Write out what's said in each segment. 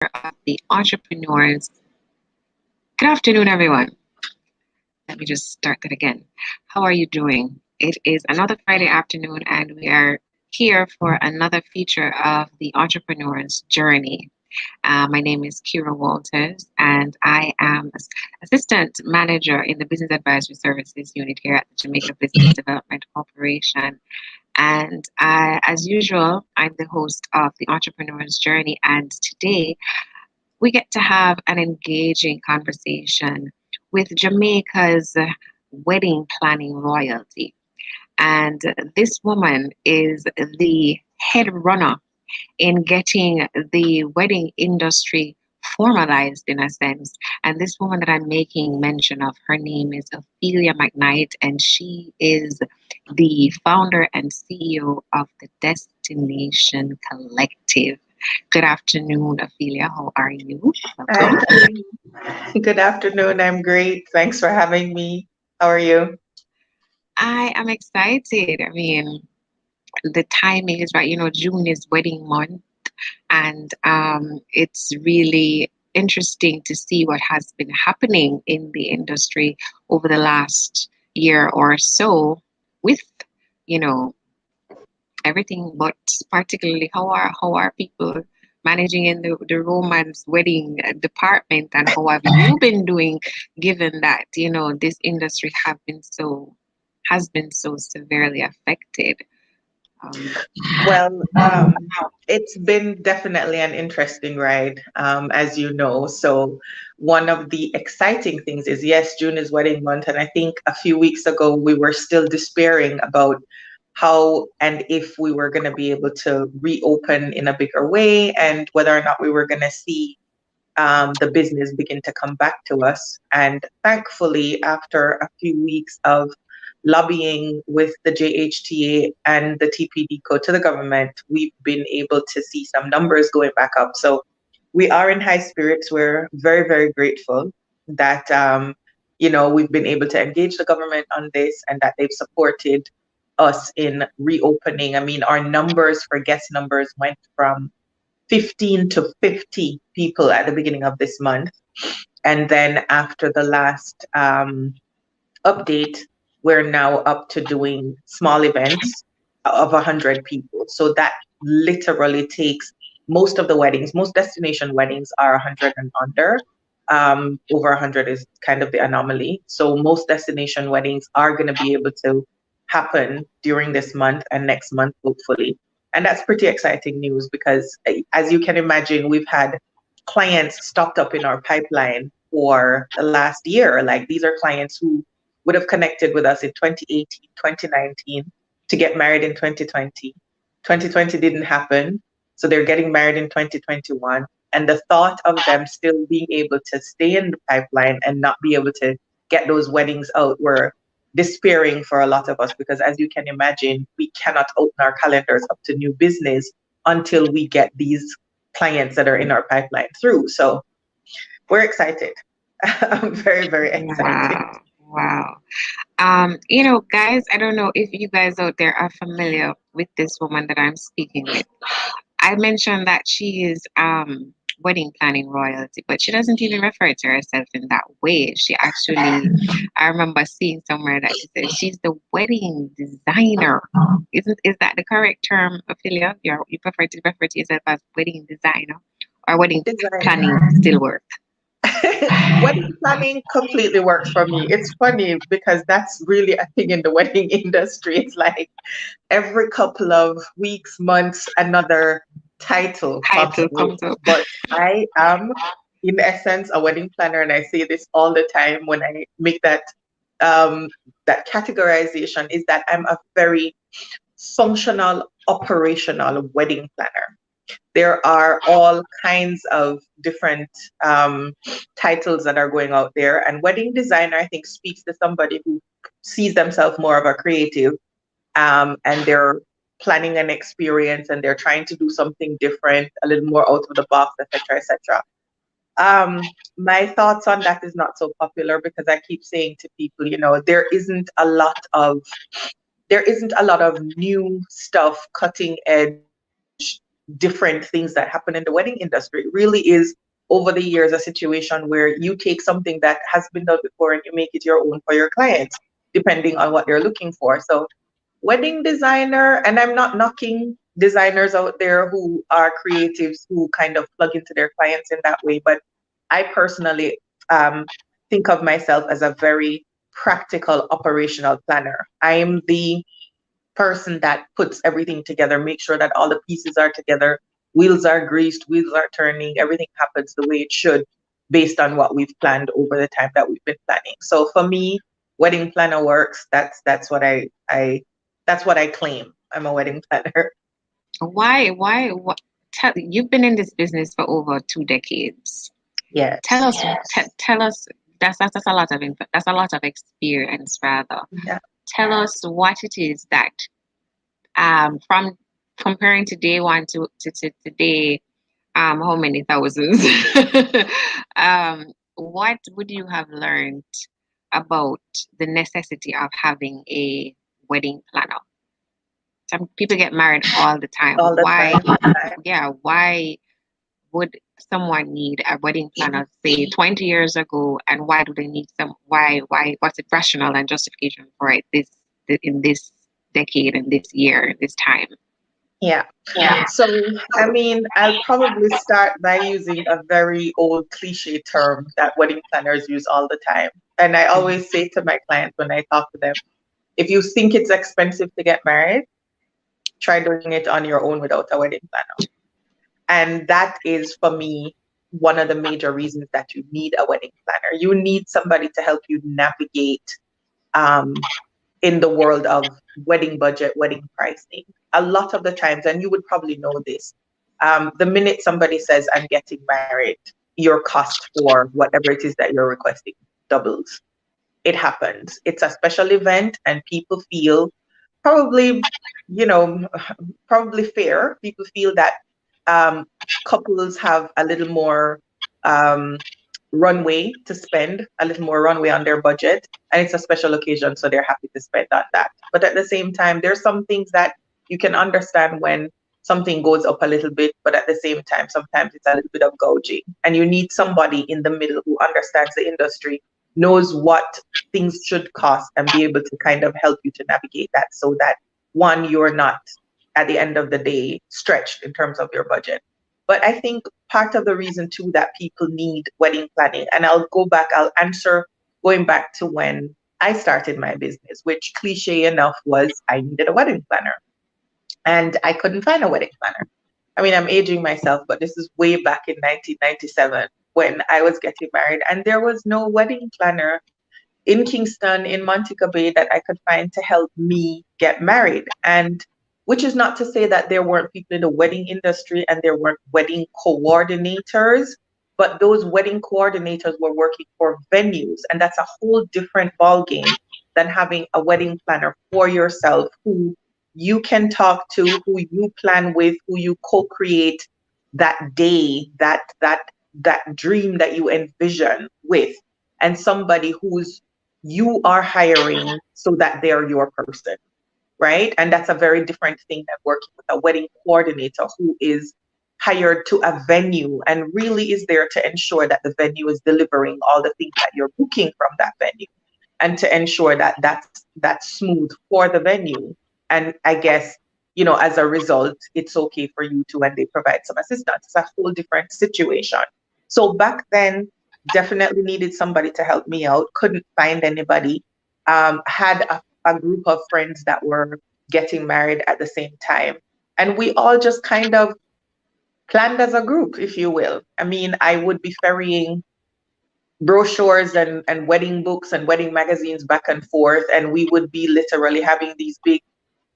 of the entrepreneurs. Good afternoon, everyone. Let me just start that again. How are you doing? It is another Friday afternoon, and we are here for another feature of the entrepreneur's journey. My name is Keera Walters, and I am Assistant Manager in the Business Advisory Services Unit here at the Jamaica Business Development Corporation. And as usual, I'm the host of the Entrepreneur's Journey. And today we get to have an engaging conversation with Jamaica's wedding planning royalty. And this woman is the head runner in getting the wedding industry formalized in a sense. And this woman that I'm making mention of, her name is Ophelia McKnight, and she is the founder and CEO of the Destination Collective. Good afternoon, Ophelia. How are you? Welcome. Good afternoon. I'm great. Thanks for having me. How are you? I am excited. I mean, the timing is right. June is wedding month, and it's really interesting to see what has been happening in the industry over the last year or so with, you know, everything, but particularly how are people managing in the romance wedding department, and how have you been doing given that this industry has been so severely affected. um, Well, it's been definitely an interesting ride, as you know. So, one of the exciting things is yes, June is wedding month. And I think a few weeks ago, we were still despairing about how and if we were going to be able to reopen in a bigger way and whether or not we were going to see the business begin to come back to us. And thankfully, after a few weeks of lobbying with the JHTA and the TPD to the government, we've been able to see some numbers going back up. So we are in high spirits. We're very, very grateful that, we've been able to engage the government on this and that they've supported us in reopening. I mean, our numbers for guest numbers went from 15 to 50 people at the beginning of this month. And then after the last update, we're now up to doing small events of 100 people. So that literally takes most of the weddings, most destination weddings are 100 and under. Over 100 is kind of the anomaly. So most destination weddings are going to be able to happen during this month and next month, hopefully. And that's pretty exciting news because, as you can imagine, we've had clients stocked up in our pipeline for the last year. Like, these are clients who would have connected with us in 2018, 2019 to get married in 2020. 2020 didn't happen. So they're getting married in 2021. And the thought of them still being able to stay in the pipeline and not be able to get those weddings out were despairing for a lot of us, because as you can imagine, we cannot open our calendars up to new business until we get these clients that are in our pipeline through. So we're excited. I'm very, very excited. Wow. Guys, I don't know if you guys out there are familiar with this woman that I'm speaking with. I mentioned that she is wedding planning royalty, but she doesn't even refer to herself in that way. She actually, I remember seeing somewhere that she said she's the wedding designer. Is that the correct term, Ophelia? You prefer to refer to yourself as wedding designer, or wedding planning still work? Wedding planning completely works for me. It's funny because that's really a thing in the wedding industry. It's like every couple of weeks, months, another title pops comes up. up. But I am, in essence, a wedding planner, and I say this all the time when I make that categorization, is that I'm a very functional, operational wedding planner. There are all kinds of different titles that are going out there. And wedding designer, I think, speaks to somebody who sees themselves more of a creative, and they're planning an experience and they're trying to do something different, a little more out of the box, etc., etc. My thoughts on that is not so popular because I keep saying to people, there isn't a lot of new stuff, cutting edge different things that happen in the wedding industry. It really is over the years a situation where you take something that has been done before and you make it your own for your clients, depending on what they're looking for. So wedding designer, and I'm not knocking designers out there who are creatives who kind of plug into their clients in that way, but I personally think of myself as a very practical operational planner. I am the person that puts everything together, make sure that all the pieces are together, wheels are greased, wheels are turning, everything happens the way it should based on what we've planned over the time that we've been planning. So for me, wedding planner works. That's what I that's what I claim. I'm a wedding planner. What, you've been in this business for over 2 decades. Yes. Tell us, that's a lot of that's a lot of experience rather. Yeah. Tell us what it is that from comparing to day one to today, how many thousands? What would you have learned about the necessity of having a wedding planner? Some people get married all the time. All the Why? time. Yeah, why would someone need a wedding planner, say 20 years ago, and why do they need some? What's the rationale and justification for it in this decade and this year, this time? Yeah. Yeah. So, I mean, I'll probably start by using a very old cliche term that wedding planners use all the time. And I always say to my clients when I talk to them, if you think it's expensive to get married, try doing it on your own without a wedding planner. And that is, for me, one of the major reasons that you need a wedding planner. You need somebody to help you navigate in the world of wedding budget, wedding pricing. A lot of the times, and you would probably know this, the minute somebody says, I'm getting married, your cost for whatever it is that you're requesting doubles. It happens. It's a special event, and people feel probably, you know, probably fair. People feel that couples have a little more runway to spend, a little more runway on their budget, and it's a special occasion, so they're happy to spend on that. But at the same time, there's some things that you can understand when something goes up a little bit, but at the same time, sometimes it's a little bit of gouging, and you need somebody in the middle who understands the industry, knows what things should cost, and be able to kind of help you to navigate that, so that one, you're not at the end of the day stretched in terms of your budget. But I think part of the reason too that people need wedding planning, and I'll answer going back to when I started my business, which cliche enough was I needed a wedding planner and I couldn't find a wedding planner. I mean, I'm aging myself, but this is way back in 1997 when I was getting married, and there was no wedding planner in Kingston, in Montego Bay, that I could find to help me get married. And which is not to say that there weren't people in the wedding industry and there weren't wedding coordinators, but those wedding coordinators were working for venues. And that's a whole different ballgame than having a wedding planner for yourself who you can talk to, who you plan with, who you co-create that day, that dream that you envision with, and somebody who's you are hiring so that they're your person, right? And that's a very different thing than working with a wedding coordinator who is hired to a venue and really is there to ensure that the venue is delivering all the things that you're booking from that venue, and to ensure that that's smooth for the venue. And I guess, as a result, it's okay for you to, when they provide some assistance. It's a whole different situation. So back then, definitely needed somebody to help me out. Couldn't find anybody. Had a group of friends that were getting married at the same time. And we all just kind of planned as a group, if you will. I mean, I would be ferrying brochures and wedding books and wedding magazines back and forth. And we would be literally having these big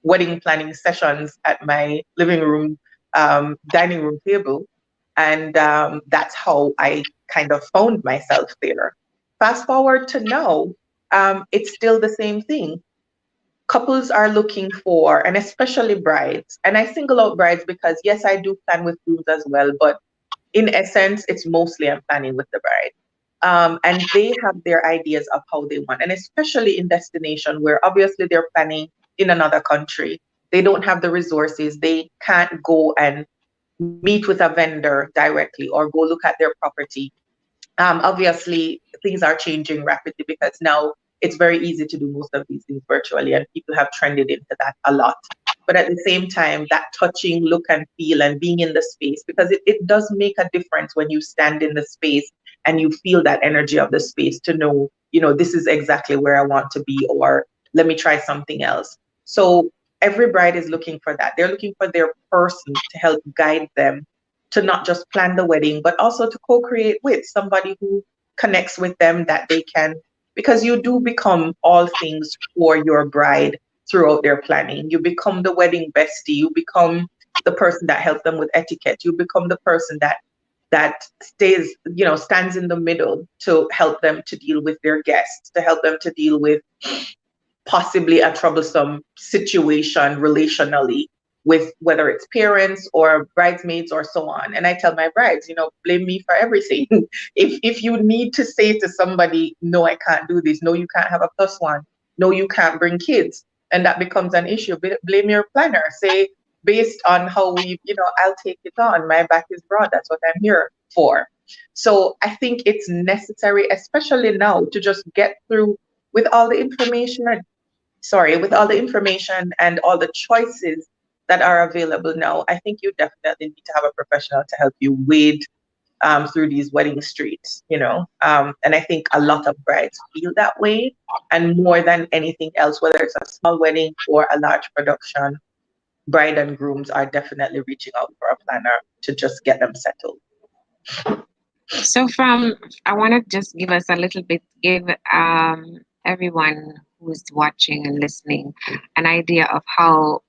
wedding planning sessions at my living room, dining room table. And that's how I kind of found myself there. Fast forward to now, it's still the same thing. Couples are looking for, and especially brides, and I single out brides because yes, I do plan with grooms as well, but in essence, it's mostly I'm planning with the bride. And they have their ideas of how they want, and especially in destination where obviously they're planning in another country. They don't have the resources. They can't go and meet with a vendor directly or go look at their property. Obviously, things are changing rapidly because now it's very easy to do most of these things virtually, and people have trended into that a lot. But at the same time, that touching, look and feel and being in the space, because it does make a difference when you stand in the space and you feel that energy of the space to know, this is exactly where I want to be, or let me try something else. So every bride is looking for that. They're looking for their person to help guide them to not just plan the wedding, but also to co-create with somebody who connects with them, that they can, because you do become all things for your bride throughout their planning. You become the wedding bestie. You become the person that helps them with etiquette. You become the person that stays, stands in the middle to help them to deal with their guests, to help them to deal with possibly a troublesome situation relationally, with whether it's parents or bridesmaids or so on. And I tell my brides, blame me for everything. If you need to say to somebody, no, I can't do this, no, you can't have a plus one, no, you can't bring kids, and that becomes an issue, blame your planner. Say, based on how I'll take it on. My back is broad. That's what I'm here for. So I think it's necessary, especially now, to just get through with all the information and all the choices that are available now. I think you definitely need to have a professional to help you wade through these wedding streets, and I think a lot of brides feel that way. And more than anything else, whether it's a small wedding or a large production, bride and grooms are definitely reaching out for a planner to just get them settled. So I want to just give us a little bit, give everyone who's watching and listening an idea of how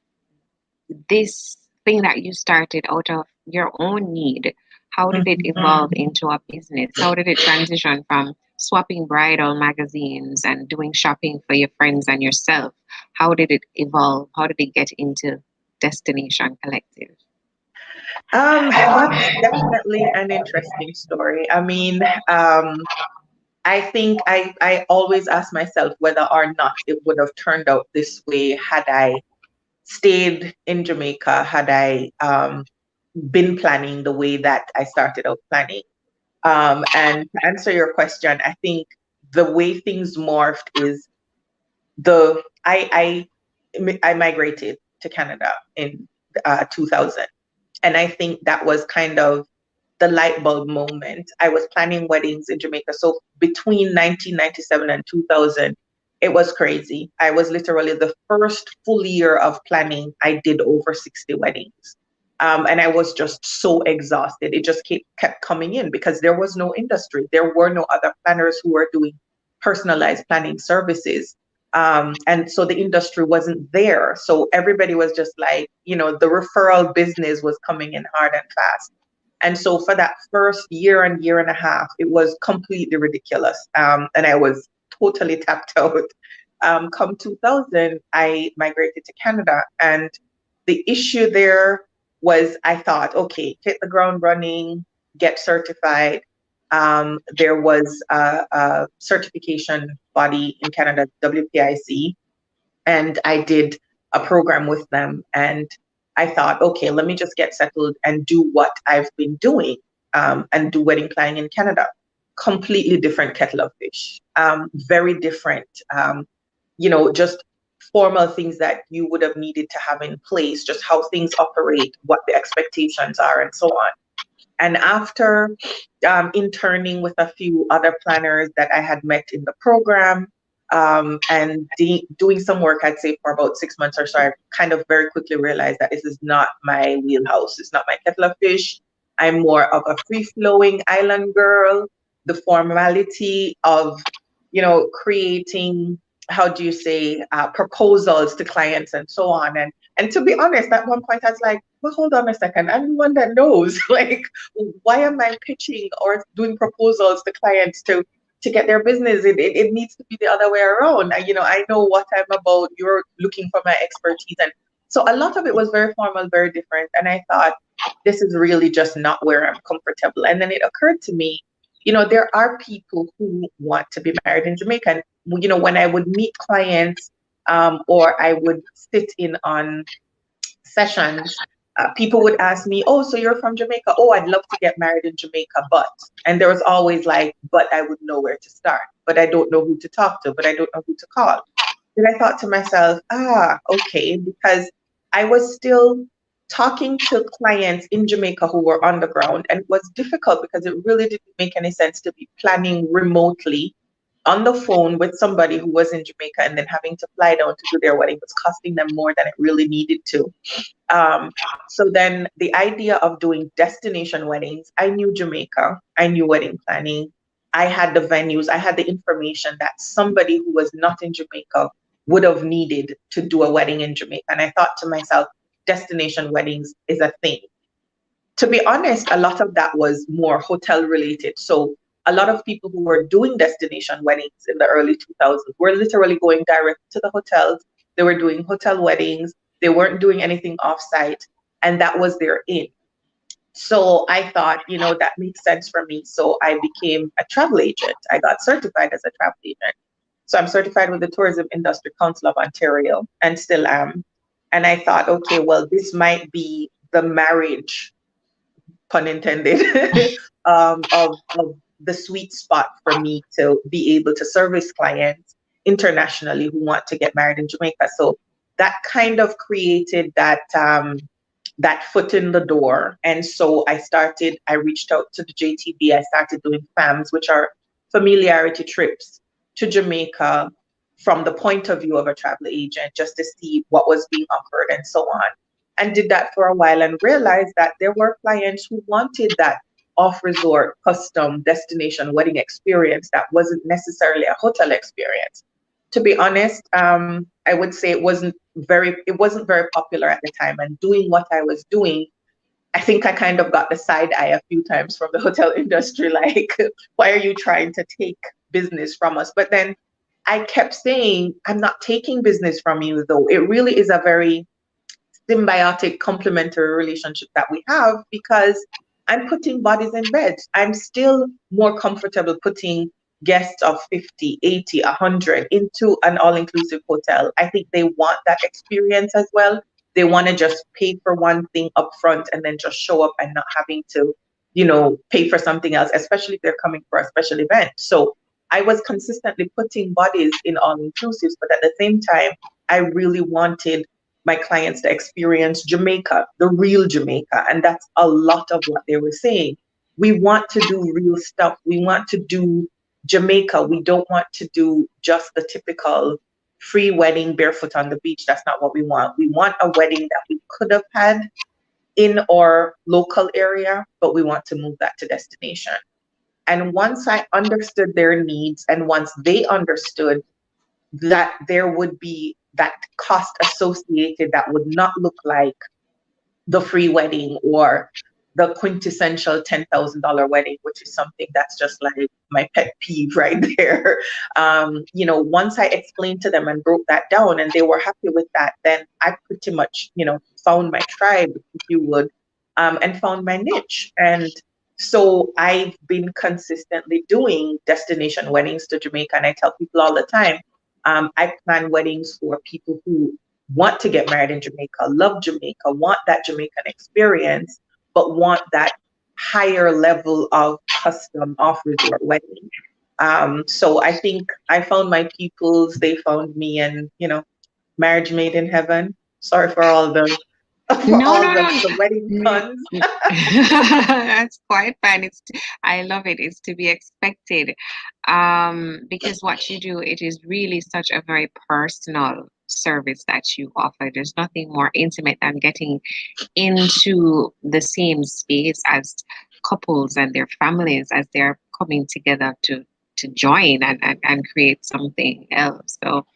this thing that you started out of your own need, how did it evolve into a business? How did it transition from swapping bridal magazines and doing shopping for your friends and yourself? How did it evolve? How did it get into Destination Collective? That's definitely an interesting story. I mean, I think I always ask myself whether or not it would have turned out this way had I stayed in Jamaica, had I been planning the way that I started out planning. And to answer your question, I think the way things morphed is I migrated to Canada in 2000. And I think that was kind of the light bulb moment. I was planning weddings in Jamaica. So between 1997 and 2000, it was crazy. I was literally the first full year of planning. I did over 60 weddings. And I was just so exhausted. It just kept coming in because there was no industry. There were no other planners who were doing personalized planning services. And so the industry wasn't there. So everybody was just like, the referral business was coming in hard and fast. And so for that first year and a half, it was completely ridiculous. And I was totally tapped out. Come 2000, I migrated to Canada. And the issue there was, I thought, okay, hit the ground running, get certified. There was a certification body in Canada, WPIC, and I did a program with them. And I thought, okay, let me just get settled and do what I've been doing, and do wedding planning in Canada. Completely different kettle of fish, very different, just formal things that you would have needed to have in place, just how things operate, what the expectations are, and so on. And after interning with a few other planners that I had met in the program, and doing some work, I'd say for about 6 months or so, I kind of very quickly realized that this is not my wheelhouse. It's not my kettle of fish. I'm more of a free-flowing island girl. The formality of, creating, how do you say, proposals to clients and so on. And to be honest, at one point I was like, well, hold on a second. I'm the one that knows, like, why am I pitching or doing proposals to clients to get their business? It needs to be the other way around. I know what I'm about. You're looking for my expertise. And so a lot of it was very formal, very different. And I thought, this is really just not where I'm comfortable. And then it occurred to me, there are people who want to be married in Jamaica. And, when I would meet clients, or I would sit in on sessions, people would ask me, oh, so you're from Jamaica? Oh, I'd love to get married in Jamaica, but, and there was always like, but I would know where to start, but I don't know who to talk to, but I don't know who to call. And I thought to myself, okay, because I was still talking to clients in Jamaica who were on the ground, and it was difficult because it really didn't make any sense to be planning remotely on the phone with somebody who was in Jamaica and then having to fly down to do their wedding was costing them more than it really needed to. So then the idea of doing destination weddings, I knew Jamaica, I knew wedding planning, I had the venues, I had the information that somebody who was not in Jamaica would have needed to do a wedding in Jamaica. And I thought to myself, destination weddings is a thing. To be honest, a lot of that was more hotel related. So a lot of people who were doing destination weddings in the early 2000s were literally going direct to the hotels. They were doing hotel weddings. They weren't doing anything offsite, and that was their in. So I thought, that makes sense for me. So I became a travel agent. I got certified as a travel agent. So I'm certified with the Tourism Industry Council of Ontario and still am. And I thought, okay, well, this might be the marriage, pun intended, of the sweet spot for me to be able to service clients internationally who want to get married in Jamaica. So that kind of created that foot in the door. And so I reached out to the JTB. I started doing FAMs, which are familiarity trips to Jamaica from the point of view of a travel agent, just to see what was being offered and so on. And did that for a while and realized that there were clients who wanted that off-resort custom destination wedding experience that wasn't necessarily a hotel experience. To be honest, I would say it wasn't very popular at the time. And doing what I was doing, I think I kind of got the side eye a few times from the hotel industry, like, why are you trying to take business from us? But then I kept saying, I'm not taking business from you, though. It really is a very symbiotic, complementary relationship that we have, because I'm putting bodies in beds. I'm still more comfortable putting guests of 50, 80, 100 into an all-inclusive hotel. I think they want that experience as well. They want to just pay for one thing up front and then just show up and not having to, pay for something else, especially if they're coming for a special event. So I was consistently putting bodies in all-inclusives, but at the same time, I really wanted my clients to experience Jamaica, the real Jamaica. And that's a lot of what they were saying. We want to do real stuff. We want to do Jamaica. We don't want to do just the typical free wedding barefoot on the beach. That's not what we want. We want a wedding that we could have had in our local area, but we want to move that to destination. And once I understood their needs, and once they understood that there would be that cost associated that would not look like the free wedding or the quintessential $10,000 wedding, which is something that's just like my pet peeve right there. Once I explained to them and broke that down and they were happy with that, then I pretty much, found my tribe, if you would, and found my niche. And so I've been consistently doing destination weddings to Jamaica. And I tell people all the time, I plan weddings for people who want to get married in Jamaica, love Jamaica, want that Jamaican experience, but want that higher level of custom off-resort wedding. So I think I found my peoples, they found me, and marriage made in heaven. Sorry for all the the wedding puns. That's quite fine. I love it. It's to be expected. Because what you do, it is really such a very personal service that you offer. There's nothing more intimate than getting into the same space as couples and their families as they're coming together to join and create something else. So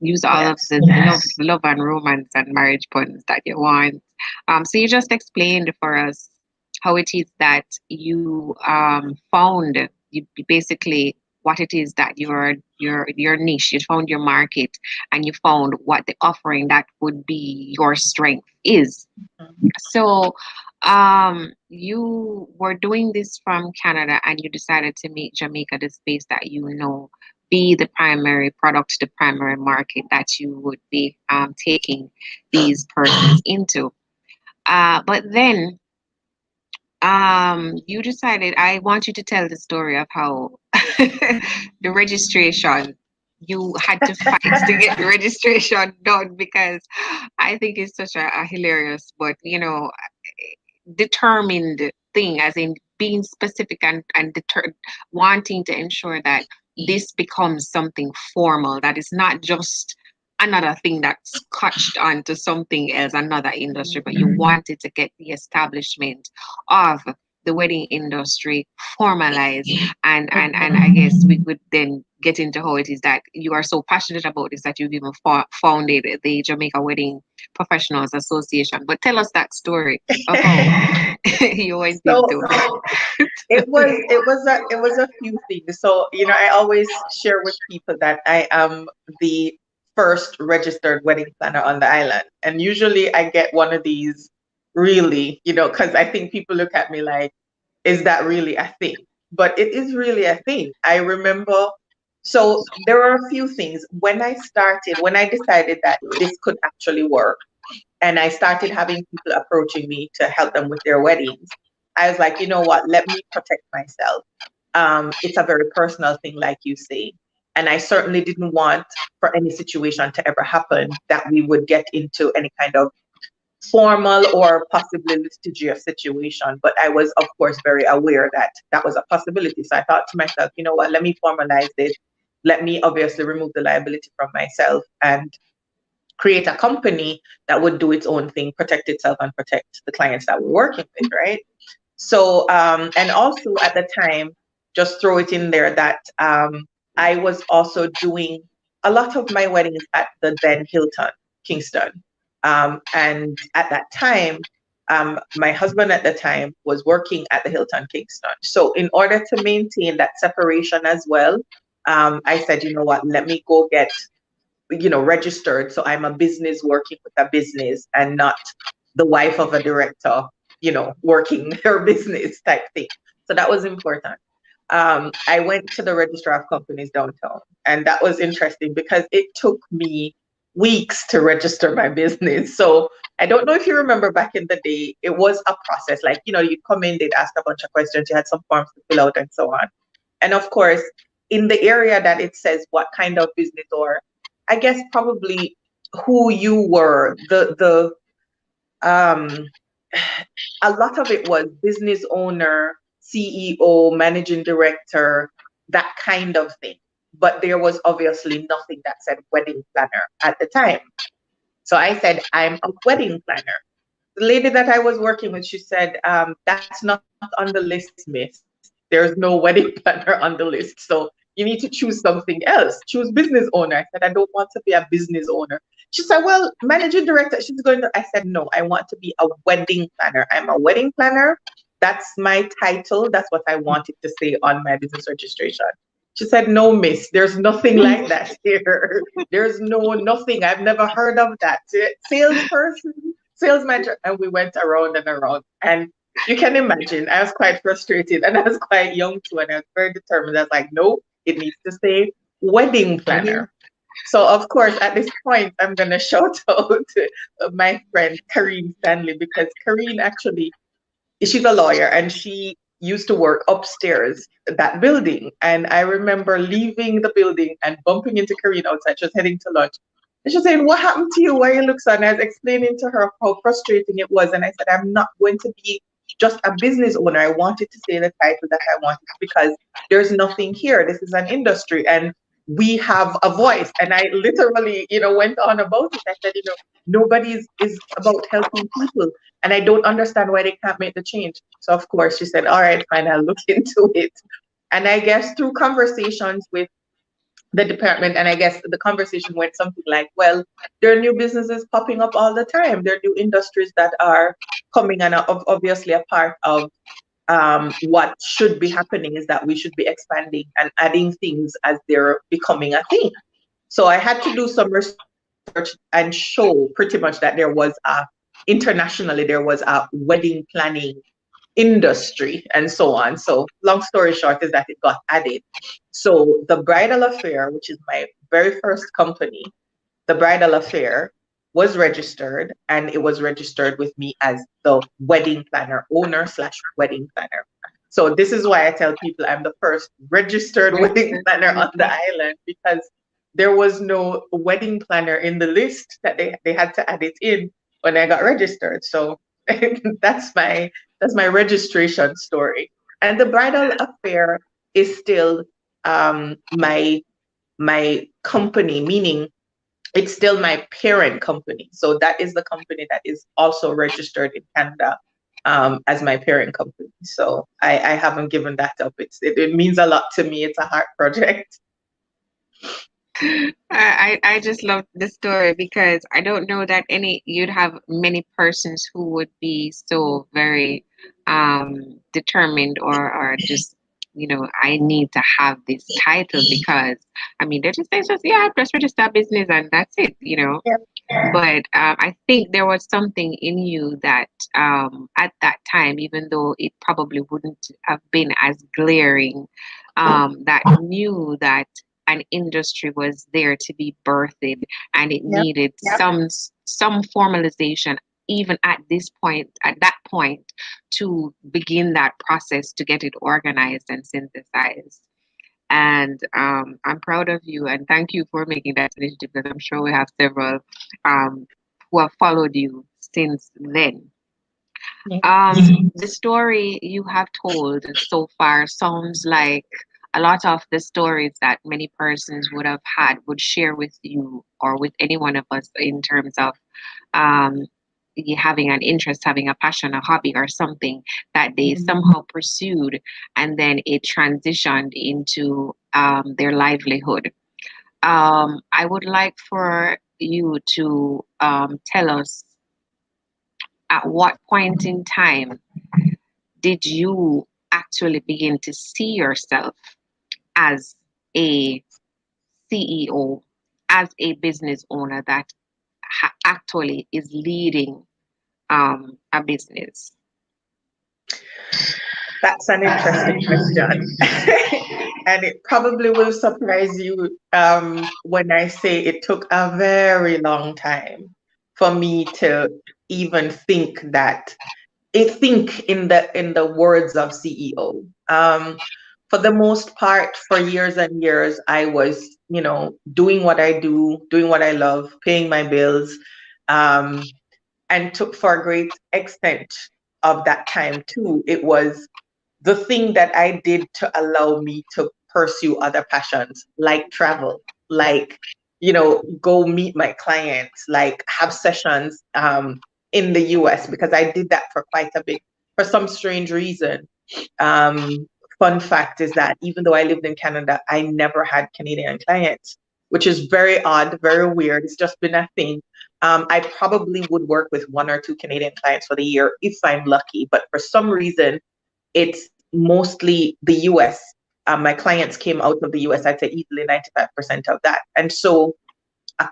use all of the love and romance and marriage puns that you want. So you just explained for us how it is that you found you basically what it is that your niche. You found your market and you found what the offering that would be your strength is. So you were doing this from Canada and you decided to make Jamaica the space that be the primary product, the primary market that you would be taking these persons into. But then you decided I want you to tell the story of how the registration you had to fight to get the registration done because I think it's such a hilarious but determined thing, as in being specific and wanting to ensure that this becomes something formal, that is not just another thing that's scotched onto something else, another industry, but you wanted to get the establishment of the wedding industry formalized. And I guess we could then get into how it is that you are so passionate about this that you've even founded the Jamaica Wedding Professionals Association. But tell us that story of how you went So into it was a few things. So, I always share with people that I am the first registered wedding planner on the island. And usually I get one of these really, because I think people look at me like, is that really a thing? But it is really a thing. I remember, so there are a few things. When I decided that this could actually work, and I started having people approaching me to help them with their weddings, I was like, you know what, let me protect myself. It's a very personal thing, like you say. And I certainly didn't want for any situation to ever happen that we would get into any kind of formal or possibly litigious situation. But I was, of course, very aware that that was a possibility. So I thought to myself, you know what, let me formalize this. Let me obviously remove the liability from myself and create a company that would do its own thing, protect itself and protect the clients that we're working with, right? So, and also at the time, just throw it in there that I was also doing a lot of my weddings at the then Hilton, Kingston. And at that time, my husband at the time was working at the Hilton, Kingston. So in order to maintain that separation as well, I said, you know what, let me go get registered. So I'm a business working with a business and not the wife of a director, working her business type thing. So that was important. I went to the registrar of companies downtown, and that was interesting because it took me weeks to register my business. So I don't know if you remember back in the day, it was a process. Like, you'd come in, they'd ask a bunch of questions, you had some forms to fill out and so on. And of course, in the area that it says what kind of business, or I guess probably who you were, the a lot of it was business owner, CEO, managing director, that kind of thing. But there was obviously nothing that said wedding planner at the time. So I said, I'm a wedding planner. The lady that I was working with, she said, that's not on the list, miss. There's no wedding planner on the list. So you need to choose something else. Choose business owner. I said, I don't want to be a business owner. She said, well, managing director. She's going to, I said, no, I want to be a wedding planner. I'm a wedding planner. That's my title. That's what I wanted to say on my business registration. She said, no, miss, there's nothing like that here. There's nothing. I've never heard of that. Salesperson, sales manager. And we went around and around. And you can imagine, I was quite frustrated and I was quite young too. And I was very determined. I was like, no, it needs to say wedding planner. So of course, at this point, I'm going to shout out my friend, Kareen Stanley, because Kareen actually, she's a lawyer and she used to work upstairs that building. And I remember leaving the building and bumping into Kareen outside. She was heading to lunch. And she was saying, what happened to you? Why you look so? And I was explaining to her how frustrating it was. And I said, I'm not going to be just a business owner. I wanted to say the title that I wanted because there's nothing here. This is an industry and we have a voice. And I literally, went on about it. I said, nobody is about helping people. And I don't understand why they can't make the change. So of course she said, all right, fine, I'll look into it. And I guess through conversations with the department, and I guess the conversation went something like, well, there are new businesses popping up all the time. There are new industries that are coming, and obviously a part of what should be happening is that we should be expanding and adding things as they're becoming a thing. So I had to do some research and show pretty much that internationally, there was a wedding planning industry and so on. So long story short is that it got added. So the Bridal Affair, which is my very first company, the Bridal Affair was registered, and it was registered with me as the wedding planner owner slash wedding planner. So this is why I tell people I'm the first registered wedding planner on the island, because there was no wedding planner in the list that they had to add it in when I got registered. So that's my registration story. And the bridal affair is still my company, meaning it's still my parent company. So that is the company that is also registered in Canada as my parent company. So I haven't given that up. It means a lot to me. It's a heart project. I just love the story because I don't know that you'd have many persons who would be so very determined or just I need to have this title because I mean they just say just yeah just register a business and that's it Yeah. but I think there was something in you that at that time even though it probably wouldn't have been as glaring that knew that an industry was there to be birthed and it Yeah. needed some formalization even at that point to begin that process to get it organized and synthesized. And I'm proud of you and thank you for making that initiative because I'm sure we have several who have followed you since then. The story you have told so far sounds like a lot of the stories that many persons would have had would share with you or with any one of us in terms of um, you having an interest, having a passion, a hobby, or something that they somehow pursued and then it transitioned into their livelihood. I would like for you to tell us at what point in time did you actually begin to see yourself as a CEO, as a business owner that actually is leading a business? That's an interesting question. And it probably will surprise you when I say it took a very long time for me to even think that think in the words of CEO. For the most part, for years and years, I was, doing what I do, doing what I love, paying my bills, um, and took for a great extent of that time too. It was the thing that I did to allow me to pursue other passions, like travel, like, go meet my clients, like have sessions in the US, because I did that for quite a bit for some strange reason. Um, Fun fact is that even though I lived in Canada, I never had Canadian clients, which is very odd, very weird. It's just been a thing. I probably would work with one or two Canadian clients for the year if I'm lucky, but for some reason, it's mostly the US. My clients came out of the US, I'd say easily 95% of that. And so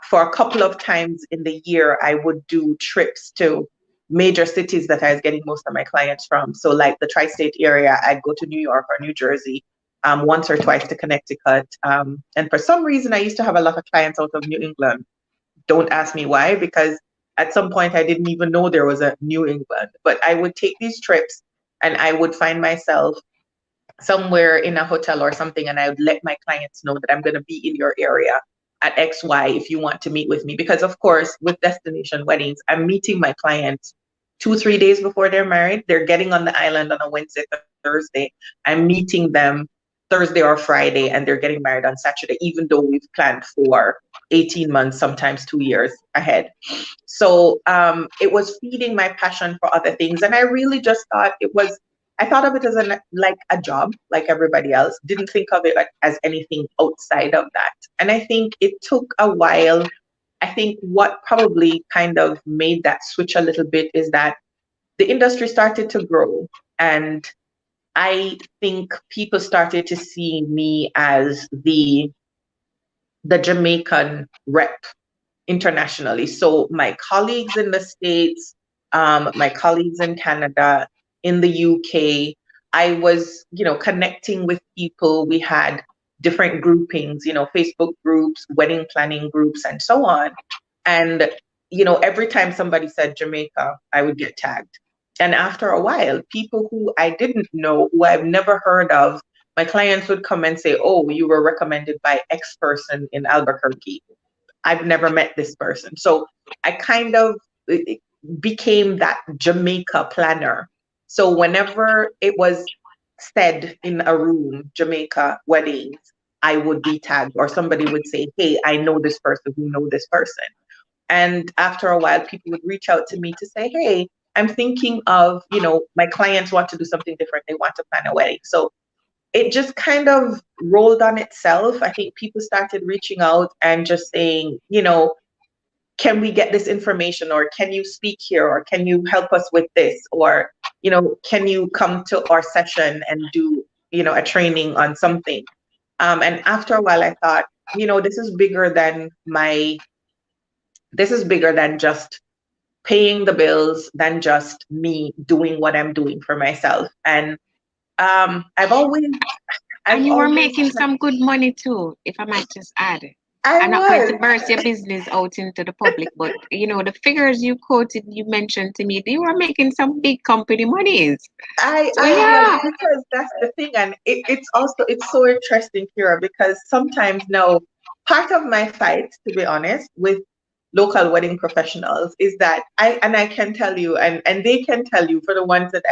for a couple of times in the year, I would do trips to major cities that I was getting most of my clients from. So like the tri-state area, I'd go to New York or New Jersey once or twice to Connecticut. And for some reason, I used to have a lot of clients out of New England. Don't ask me why, because at some point I didn't even know there was a New England. But I would take these trips and I would find myself somewhere in a hotel or something, and I would let my clients know that I'm going to be in your area at XY if you want to meet with me. Because of course, with destination weddings, I'm meeting my clients 2-3 days before they're married. They're getting on the island on a Wednesday, Thursday. I'm meeting them Thursday or Friday, and they're getting married on Saturday, even though we've planned for 18 months, sometimes 2 years ahead. So it was feeding my passion for other things. And I really just thought I thought of it as like a job, like everybody else. Didn't think of it as anything outside of that. And I think it took a while. I think what probably kind of made that switch a little bit is that the industry started to grow. And I think people started to see me as the Jamaican rep internationally. So my colleagues in the States, my colleagues in Canada, in the UK, I was, connecting with people. We had different groupings, Facebook groups, wedding planning groups, and so on. And every time somebody said Jamaica, I would get tagged. And after a while, people who I didn't know, who I've never heard of, my clients would come and say, oh, you were recommended by X person in Albuquerque. I've never met this person. So I kind of became that Jamaica planner. So whenever it was said in a room, Jamaica weddings, I would be tagged, or somebody would say, hey, I know this person who know this person. And after a while, people would reach out to me to say, hey, I'm thinking of, my clients want to do something different. They want to plan a wedding. So it just kind of rolled on itself. I think people started reaching out and just saying, can we get this information, or can you speak here, or can you help us with this, or, can you come to our session and do, a training on something. And after a while, I thought, this is bigger than just paying the bills, than just me doing what I'm doing for myself. And I've always And you were making some good money too, if I might just add. I'm not going to burst your business out into the public, but the figures you quoted, you mentioned to me, you were making some big company monies. I was, because that's the thing, and it's so interesting, Keera, because sometimes now part of my fight, to be honest, with local wedding professionals is that I can tell you, and they can tell you, for the ones that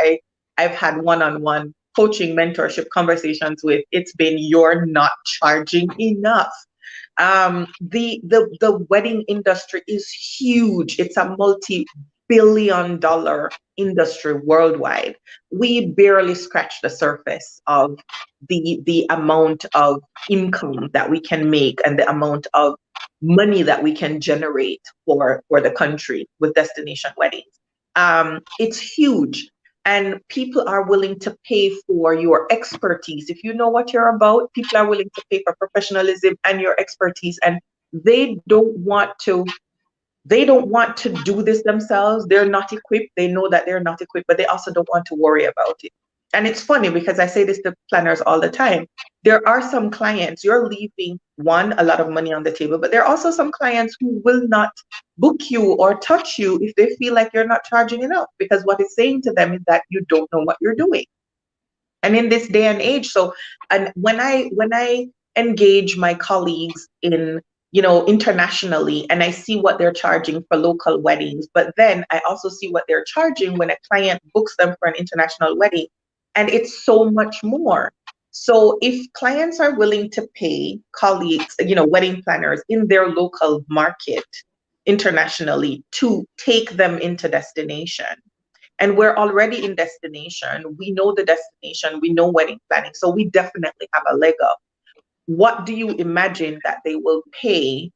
I've had one-on-one coaching, mentorship conversations with, it's been, you're not charging enough. The wedding industry is huge. It's a multi-billion-dollar industry worldwide. We barely scratch the surface of the amount of income that we can make and the amount of money that we can generate for the country with destination weddings. It's huge. And people are willing to pay for your expertise. If you know what you're about, people are willing to pay for professionalism and your expertise. And they don't want to do this themselves. They're not equipped. They know that they're not equipped, but they also don't want to worry about it. And it's funny because I say this to planners all the time. There are some clients, you're leaving a lot of money on the table, but there are also some clients who will not book you or touch you if they feel like you're not charging enough, because what it's saying to them is that you don't know what you're doing. And in this day and age, and when I engage my colleagues in, internationally, and I see what they're charging for local weddings, but then I also see what they're charging when a client books them for an international wedding, and it's so much more. So if clients are willing to pay colleagues, wedding planners in their local market internationally to take them into destination, and we're already in destination, we know the destination, we know wedding planning, so we definitely have a leg up. What do you imagine that they will pay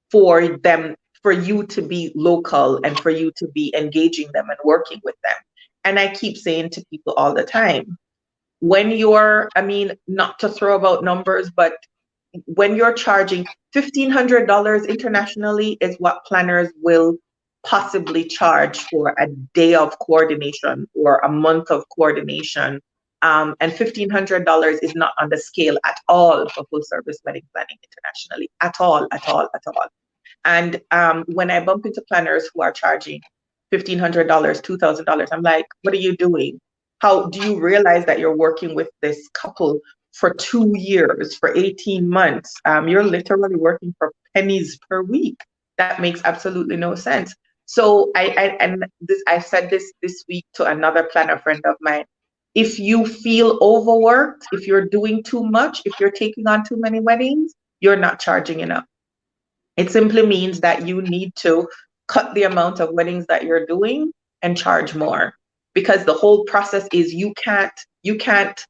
for you to be local and for you to be engaging them and working with them? And I keep saying to people all the time, when not to throw about numbers, but when you're charging $1,500 internationally is what planners will possibly charge for a day of coordination or a month of coordination. And $1,500 is not on the scale at all for full service wedding planning internationally, at all. And when I bump into planners who are charging $1,500, $2,000, I'm like, what are you doing? How do you realize that you're working with this couple for 2 years, for 18 months? You're literally working for pennies per week. That makes absolutely no sense. So I said this week to another planner friend of mine. If you feel overworked, if you're doing too much, if you're taking on too many weddings, you're not charging enough. It simply means that you need to cut the amount of weddings that you're doing and charge more, because the whole process is you can't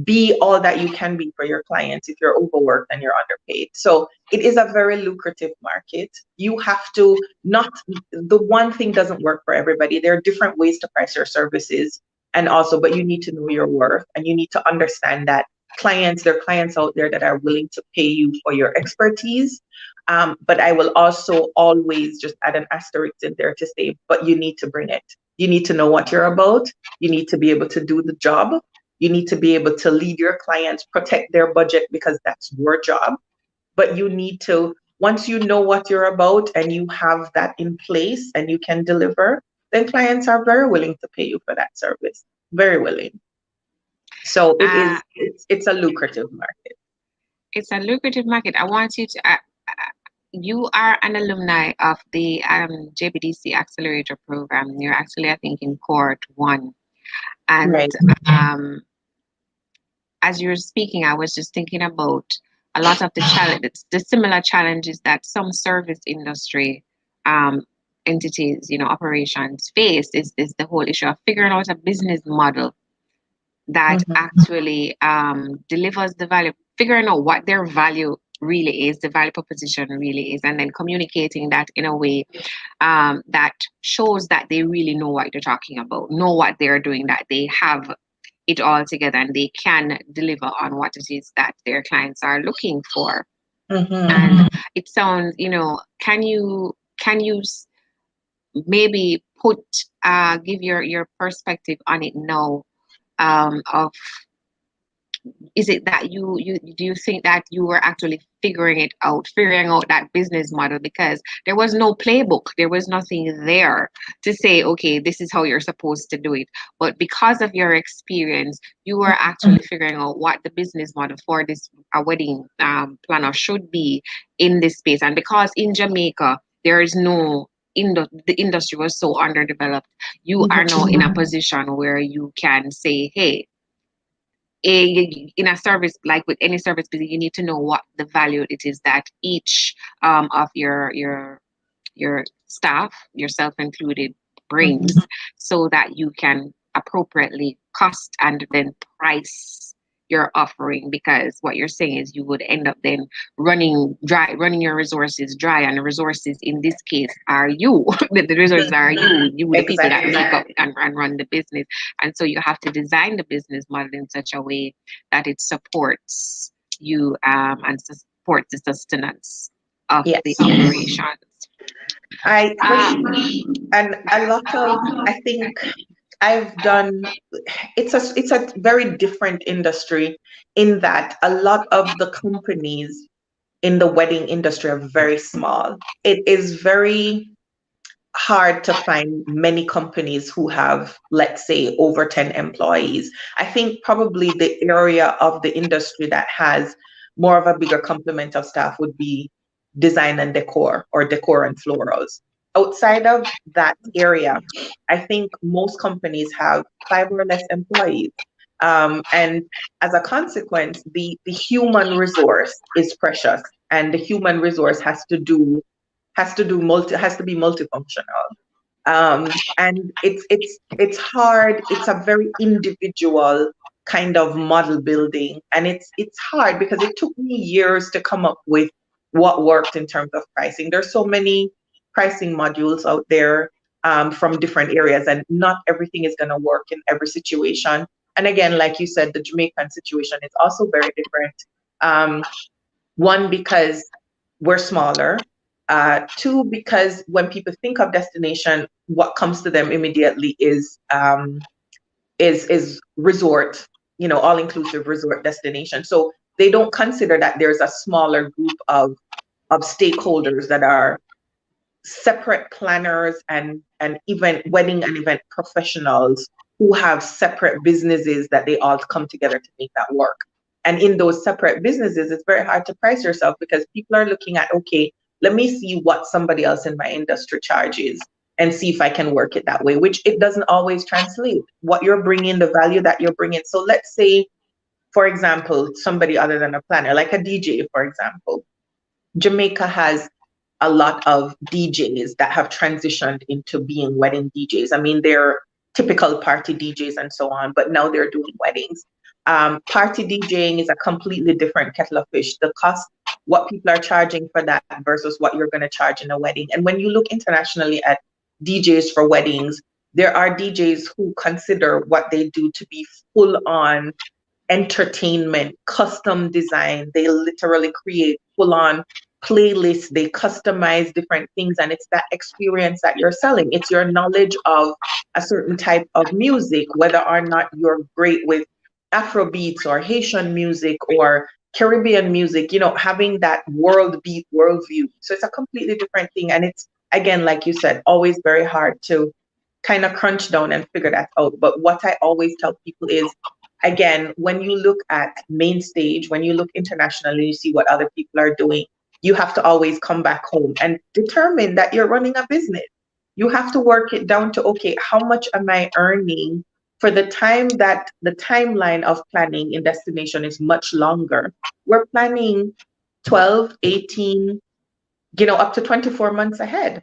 be all that you can be for your clients if you're overworked and you're underpaid. So it is a very lucrative market. You have to the one thing doesn't work for everybody. There are different ways to price your services, but you need to know your worth, and you need to understand that there are clients out there that are willing to pay you for your expertise. But I will also always just add an asterisk in there to say, but you need to bring it. You need to know what you're about. You need to be able to do the job. You need to be able to lead your clients, protect their budget, because that's your job. But you need to once you know what you're about and you have that in place and you can deliver, then clients are very willing to pay you for that service. Very willing. So it's a lucrative market. It's a lucrative market. I want you to. You are an alumni of the JBDC Accelerator Program. You're actually, I think, in cohort 1. And Right. As you were speaking, I was just thinking about a lot of the similar challenges that some service industry entities, operations face is the whole issue of figuring out a business model that actually delivers the value, figuring out what their value really is, the value proposition really is, and then communicating that in a way that shows that they really know what they're talking about, know what they're doing, that they have it all together and they can deliver on what it is that their clients are looking for. And it sounds, can you maybe give your perspective on it now, of is it that you do you think that you were actually figuring out that business model, because there was no playbook, there was nothing there to say, okay, this is how you're supposed to do it, but because of your experience you were actually figuring out what the business model for this wedding planner should be in this space? And because in Jamaica there is no the industry was so underdeveloped, you are now in a position where you can say, hey, in a service, like with any service business, you need to know what the value it is that each of your staff, yourself included, brings, so that you can appropriately cost and then price your offering. Because what you're saying is you would end up then running your resources dry, and the resources in this case are you. The resources are you, the people that make up and run the business. And so you have to design the business model in such a way that it supports you and supports the sustenance of the operations. And a lot of, I think I've done, it's a very different industry in that a lot of the companies in the wedding industry are very small. It is very hard to find many companies who have, let's say, over 10 employees. I think probably the area of the industry that has more of a bigger complement of staff would be design and decor, or decor and florals. Outside of that area, I think most companies have 5 or less employees. And as a consequence, the human resource is precious, and the human resource has to be multifunctional. And it's hard. It's a very individual kind of model building, and it's hard because it took me years to come up with what worked in terms of pricing. There's so many pricing modules out there from different areas, and not everything is going to work in every situation. And again, like you said, the Jamaican situation is also very different. One, because we're smaller. 2, because when people think of destination, what comes to them immediately is resort, all-inclusive resort destination. So they don't consider that there's a smaller group of stakeholders that are separate planners and wedding and event professionals who have separate businesses that they all come together to make that work. And in those separate businesses, it's very hard to price yourself because people are looking at, okay, let me see what somebody else in my industry charges and see if I can work it that way, which it doesn't always translate. What you're bringing, the value that you're bringing. So let's say, for example, somebody other than a planner, like a DJ, for example. Jamaica has a lot of DJs that have transitioned into being wedding DJs. I mean, they're typical party DJs and so on, but now they're doing weddings. Party DJing is a completely different kettle of fish. The cost, what people are charging for that versus what you're going to charge in a wedding. And when you look internationally at DJs for weddings, there are DJs who consider what they do to be full on entertainment, custom design. They literally create full on playlists, they customize different things, and it's that experience that you're selling. It's your knowledge of a certain type of music, whether or not you're great with Afro beats or Haitian music or Caribbean music, you know, having that world beat worldview. So it's a completely different thing. And it's, again, like you said, always very hard to kind of crunch down and figure that out. But what I always tell people is, again, when you look at main stage, when you look internationally, you see what other people are doing, you have to always come back home and determine that you're running a business. You have to work it down to, okay, how much am I earning for the time that the timeline of planning in destination is much longer? We're planning 12, 18, you know, up to 24 months ahead.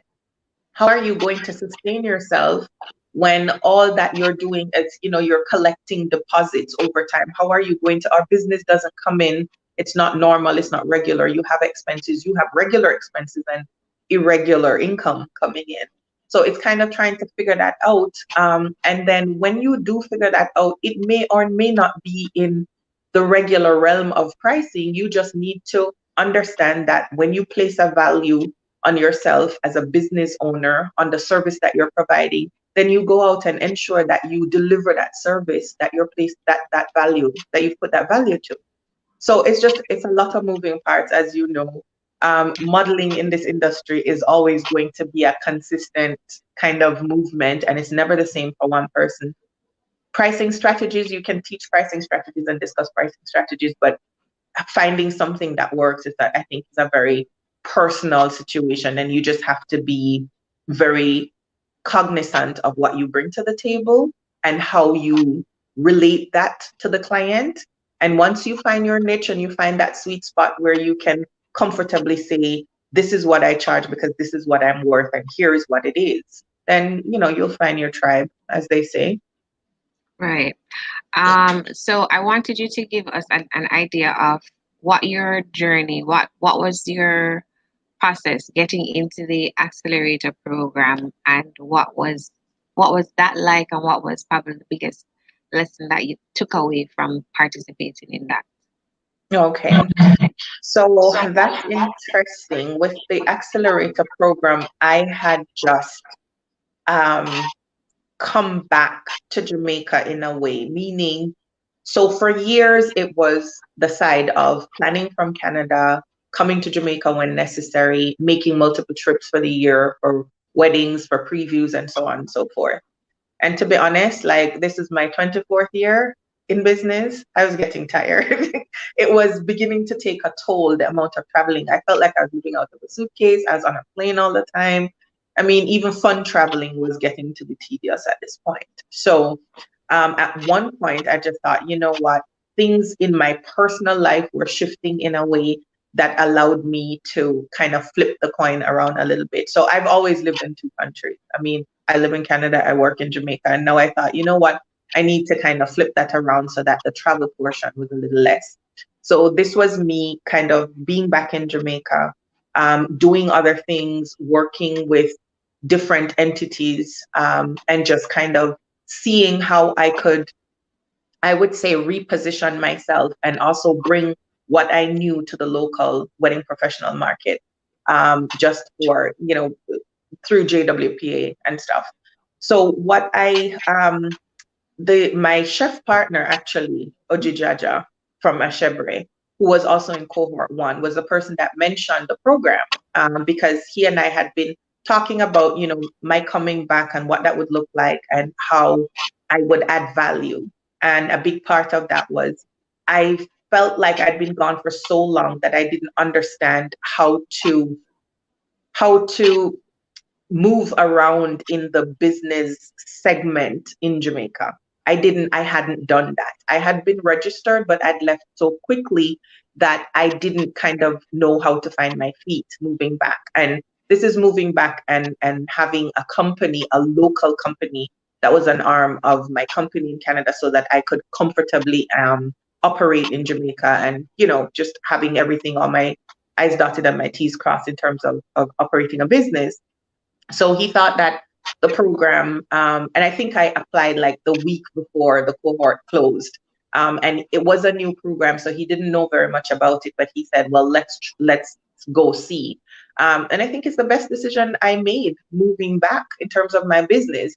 How are you going to sustain yourself when all that you're doing is, you know, you're collecting deposits over time? How are you going to, our business doesn't come in, it's not normal, it's not regular. You have expenses, you have regular expenses and irregular income coming in. So it's kind of trying to figure that out. And then when you do figure that out, it may or may not be in the regular realm of pricing. You just need to understand that when you place a value on yourself as a business owner, on the service that you're providing, then you go out and ensure that you deliver that service, that you're placed that value, that you've put that value to. So it's a lot of moving parts, as you know. Modeling in this industry is always going to be a consistent kind of movement, and it's never the same for one person. Pricing strategies, you can teach pricing strategies and discuss pricing strategies, but finding something that works is that I think is a very personal situation, and you just have to be very cognizant of what you bring to the table and how you relate that to the client. And once you find your niche and you find that sweet spot where you can comfortably say, this is what I charge because this is what I'm worth and here is what it is, then, you know, you'll find your tribe, as they say. Right. So I wanted you to give us an idea of what your journey, what was your process getting into the accelerator program, and what was that like, and what was probably the biggest lesson that you took away from participating in that? Okay. So that's interesting. With the accelerator program, I had just come back to Jamaica in a way, meaning, so for years it was the side of planning from Canada, coming to Jamaica when necessary, making multiple trips for the year for weddings, for previews, and so on and so forth. And to be honest, like, this is my 24th year in business. I was getting tired. It was beginning to take a toll, the amount of traveling. I felt like I was living out of a suitcase. I was on a plane all the time. I mean, even fun traveling was getting to be tedious at this point. So at one point, I just thought, you know what? Things in my personal life were shifting in a way that allowed me to kind of flip the coin around a little bit. So I've always lived in two countries. I mean, I live in Canada, I work in Jamaica, and now I thought, you know what? I need to kind of flip that around so that the travel portion was a little less. So this was me kind of being back in Jamaica, doing other things, working with different entities, and just kind of seeing how I could, I would say, reposition myself and also bring what I knew to the local wedding professional market, just for, you know, through JWPA and stuff. So what my chef partner, actually, Ojijaja from Ashebre, who was also in cohort one, was the person that mentioned the program, because he and I had been talking about, you know, my coming back and what that would look like and how I would add value. And a big part of that was I felt like I'd been gone for so long that I didn't understand how to move around in the business segment in Jamaica. I hadn't done that. I had been registered, but I'd left so quickly that I didn't kind of know how to find my feet moving back. And this is moving back and having a company, a local company that was an arm of my company in Canada so that I could comfortably operate in Jamaica and, you know, just having everything on my I's dotted and my T's crossed in terms of operating a business. So he thought that the program, and I think I applied like the week before the cohort closed, and it was a new program, so he didn't know very much about it. But he said, "Well, let's go see." And I think it's the best decision I made moving back in terms of my business.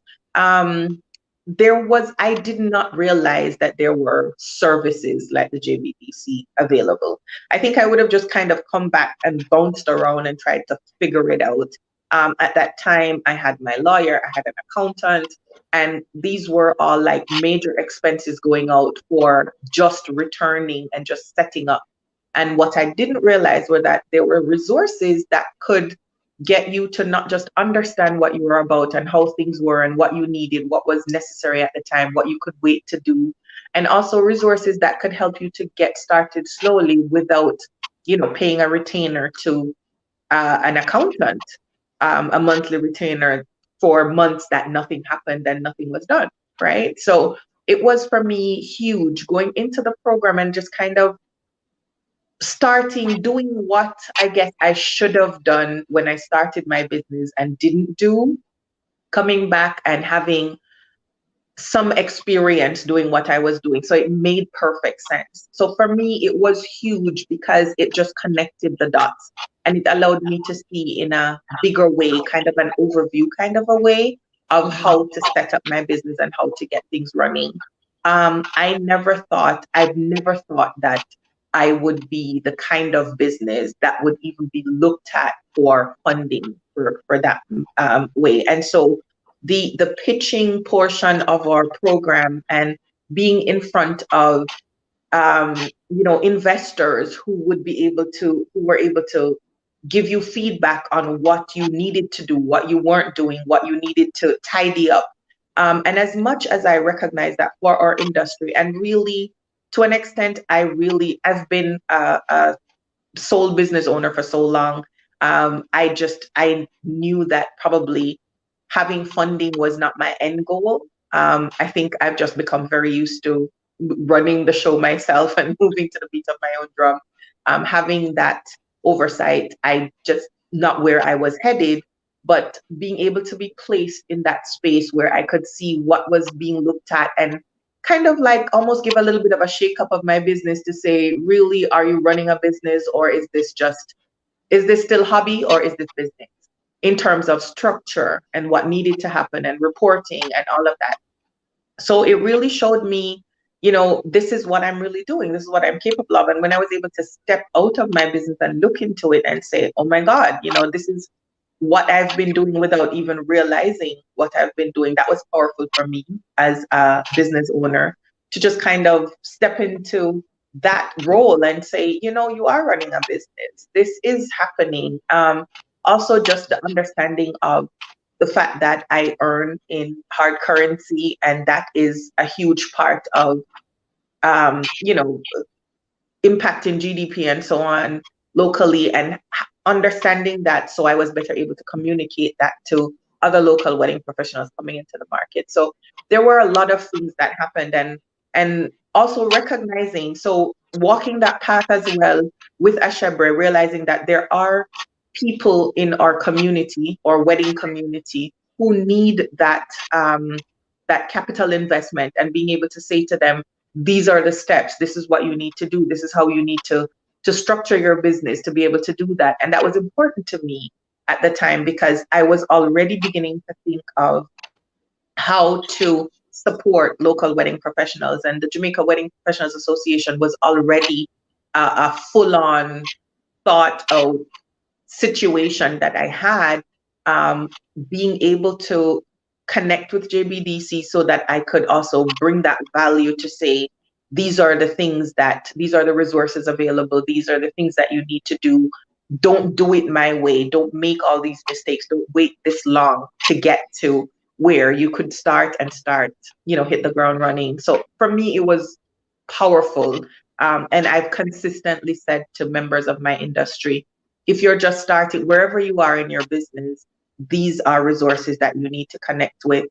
I did not realize that there were services like the JBDC available. I think I would have just kind of come back and bounced around and tried to figure it out. At that time, I had my lawyer, I had an accountant, and these were all like major expenses going out for just returning and just setting up. And what I didn't realize were that there were resources that could get you to not just understand what you were about and how things were and what you needed, what was necessary at the time, what you could wait to do, and also resources that could help you to get started slowly without, paying a retainer to an accountant, a monthly retainer for months that nothing happened and nothing was done, right? So it was for me huge going into the program and just kind of doing what I guess I should have done when I started my business and didn't do, coming back and having some experience doing what I was doing. So it made perfect sense. So for me, it was huge because it just connected the dots and it allowed me to see in a bigger way, kind of an overview kind of a way of how to set up my business and how to get things running. I've never thought that I would be the kind of business that would even be looked at for funding for that way. And so the pitching portion of our program and being in front of investors who were able to give you feedback on what you needed to do, what you weren't doing, what you needed to tidy up. And as much as I recognize that for our industry, and really to an extent, I've been a sole business owner for so long. I knew that probably having funding was not my end goal. I think I've just become very used to running the show myself and moving to the beat of my own drum. Having that oversight, I just not where I was headed, but being able to be placed in that space where I could see what was being looked at and kind of like almost give a little bit of a shake up of my business to say, really, are you running a business or is this still hobby or is this business? In terms of structure and what needed to happen and reporting and all of that. So it really showed me, this is what I'm really doing. This is what I'm capable of. And when I was able to step out of my business and look into it and say, oh my God, this is what I've been doing without even realizing what I've been doing. That was powerful for me as a business owner to just kind of step into that role and say, you are running a business. This is happening. Also, just the understanding of the fact that I earn in hard currency, and that is a huge part of, impacting GDP and so on locally, and understanding that, so I was better able to communicate that to other local wedding professionals coming into the market. So there were a lot of things that happened, and also recognizing, so walking that path as well with Ashebre, realizing that there are people in our community or wedding community who need that capital investment, and being able to say to them, these are the steps, this is what you need to do, this is how you need to structure your business to be able to do that. And that was important to me at the time because I was already beginning to think of how to support local wedding professionals, and the Jamaica Wedding Professionals Association was already a full-on thought out situation that I had, being able to connect with JBDC so that I could also bring that value to say, these are the resources available, these are the things that you need to do. Don't do it my way. Don't make all these mistakes. Don't wait this long to get to where you could start, hit the ground running. So for me, it was powerful. And I've consistently said to members of my industry, if you're just starting, wherever you are in your business, these are resources that you need to connect with.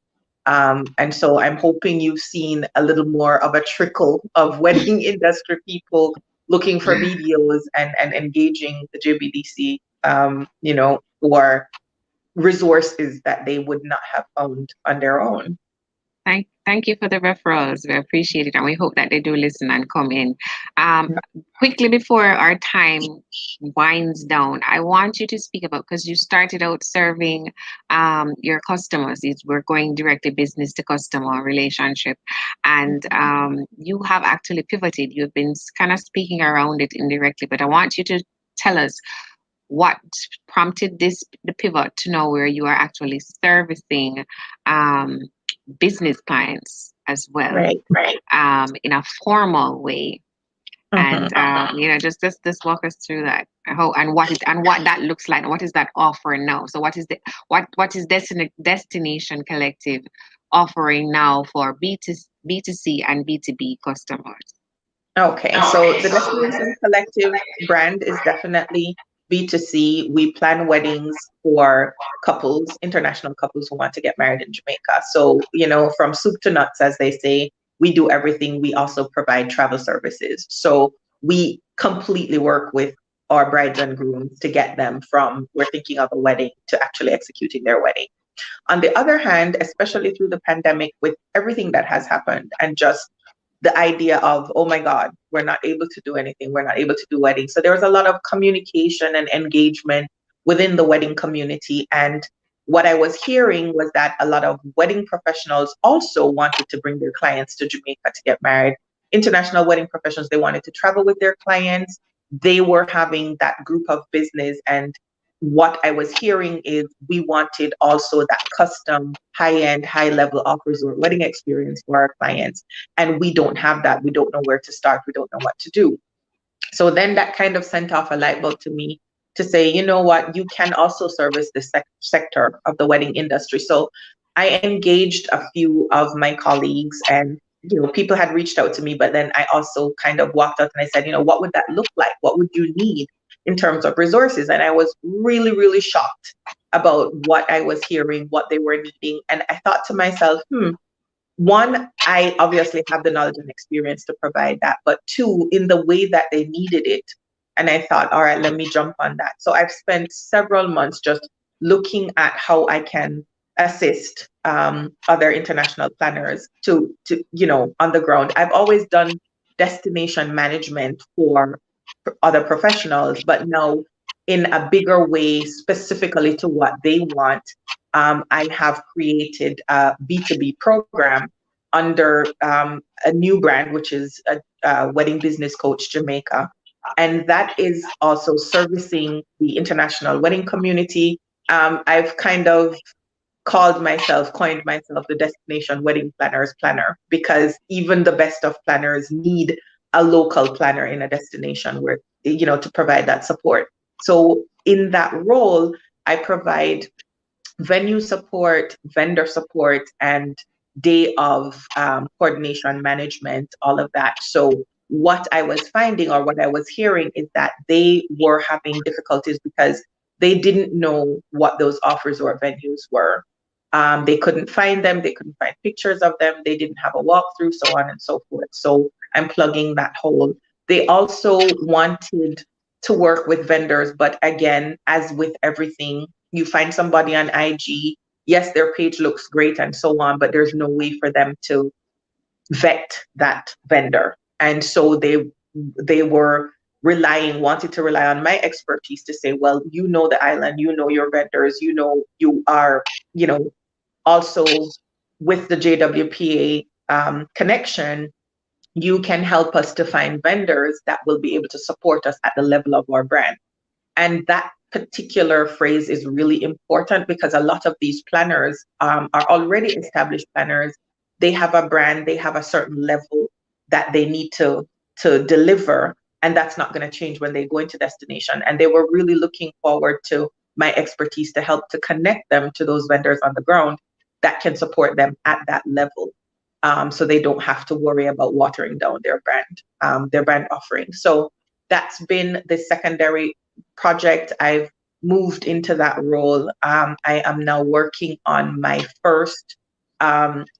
And so I'm hoping you've seen a little more of a trickle of wedding industry people looking for videos and engaging the JBDC, for resources that they would not have found on their own. Thank Thank you for the referrals. We appreciate it, and we hope that they do listen and come in. Um, Quickly before our time winds down, I want you to speak about, because you started out serving your customers. We're going directly business to customer relationship, and you have actually pivoted. You've been kind of speaking around it indirectly, but I want you to tell us what prompted the pivot to know where you are actually servicing um, business clients as well, Right. in a formal way. Mm-hmm. And just walk us through that. How and what that looks like, and what is that offering now? So what is Destination Collective offering now for B2C and B2B customers? Okay, so the Destination Collective brand is definitely B2C. We plan weddings for couples, international couples who want to get married in Jamaica. So, from soup to nuts, as they say, we do everything. We also provide travel services. So we completely work with our brides and grooms to get them from we're thinking of a wedding to actually executing their wedding. On the other hand, especially through the pandemic, with everything that has happened and just the idea of, oh my God, we're not able to do anything, we're not able to do weddings. So there was a lot of communication and engagement within the wedding community. And what I was hearing was that a lot of wedding professionals also wanted to bring their clients to Jamaica to get married. International wedding professionals, they wanted to travel with their clients. They were having that group of business, and what I was hearing is we wanted also that custom, high-end, high-level off-resort wedding experience for our clients. And we don't have that. We don't know where to start. We don't know what to do. So then that kind of sent off a light bulb to me to say, you know what, you can also service the sector of the wedding industry. So I engaged a few of my colleagues, and people had reached out to me, but then I also kind of walked out and I said, what would that look like? What would you need in terms of resources? And I was really, really shocked about what I was hearing, what they were needing. And I thought to myself, one, I obviously have the knowledge and experience to provide that, but two, in the way that they needed it. And I thought, all right, let me jump on that. So I've spent several months just looking at how I can assist other international planners to on the ground. I've always done destination management for other professionals, but now in a bigger way, specifically to what they want. I have created a B2B program under a new brand, which is a Wedding Business Coach Jamaica. And that is also servicing the international wedding community. I've kind of coined myself the destination wedding planners planner, because even the best of planners need a local planner in a destination where, to provide that support. So in that role, I provide venue support, vendor support, and day of coordination management, all of that. So what I was finding, or what I was hearing, is that they were having difficulties because they didn't know what those off-resort venues were. They couldn't find them. They couldn't find pictures of them. They didn't have a walkthrough, so on and so forth. So I'm plugging that hole. They also wanted to work with vendors, but again, as with everything, you find somebody on IG, yes, their page looks great and so on, but there's no way for them to vet that vendor. And so they were wanted to rely on my expertise to say, well, the island, your vendors, you are, also with the JWPA connection, you can help us to find vendors that will be able to support us at the level of our brand. And that particular phrase is really important, because a lot of these planners are already established planners. They have a brand, they have a certain level that they need to deliver, and that's not going to change when they go into destination. And they were really looking forward to my expertise to help to connect them to those vendors on the ground that can support them at that level. So they don't have to worry about watering down their brand offering. So that's been the secondary project. I've moved into that role. I am now working on my first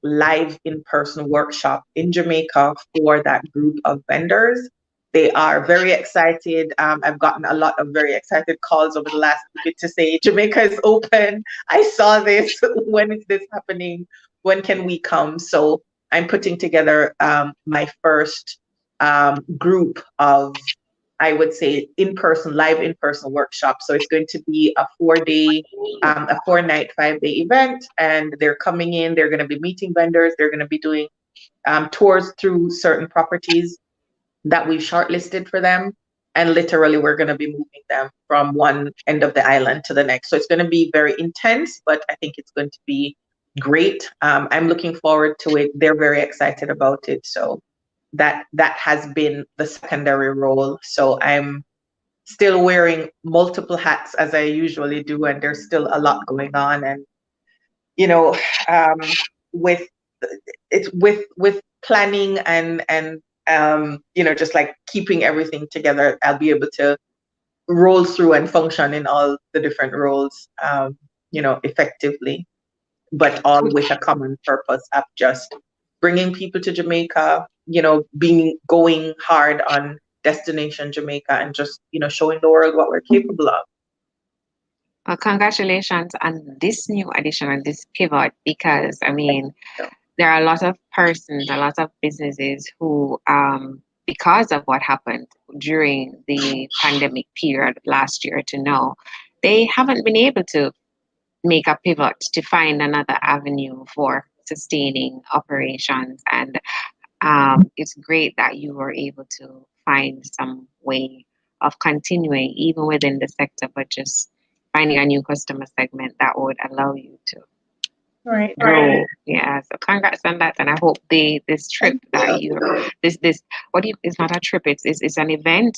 live in-person workshop in Jamaica for that group of vendors. They are very excited. I've gotten a lot of very excited calls over the last bit to say, Jamaica is open. I saw this. When is this happening? When can we come? So I'm putting together my first group of, I would say, live in-person workshop. So it's going to be a 4-day, a 4-night, 5-day event, and they're coming in. They're going to be meeting vendors. They're going to be doing tours through certain properties that we've shortlisted for them. And literally, we're going to be moving them from one end of the island to the next. So it's going to be very intense, but I think it's going to be great. I'm looking forward to it. They're very excited about it. So that has been the secondary role. So I'm still wearing multiple hats as I usually do, and there's still a lot going on. And you know, with planning and just like keeping everything together, I'll be able to roll through and function in all the different roles, effectively, but all with a common purpose of just bringing people to Jamaica, going hard on destination Jamaica, and just, showing the world what we're capable of. Well, congratulations on this new addition and this pivot, because I mean, there are a lot of persons, a lot of businesses who, because of what happened during the pandemic period last year to now, they haven't been able to make a pivot to find another avenue for sustaining operations. And it's great that you were able to find some way of continuing even within the sector, but just finding a new customer segment that would allow you to grow. Yeah, so congrats on that, and I hope this trip that it's not a trip, it's an event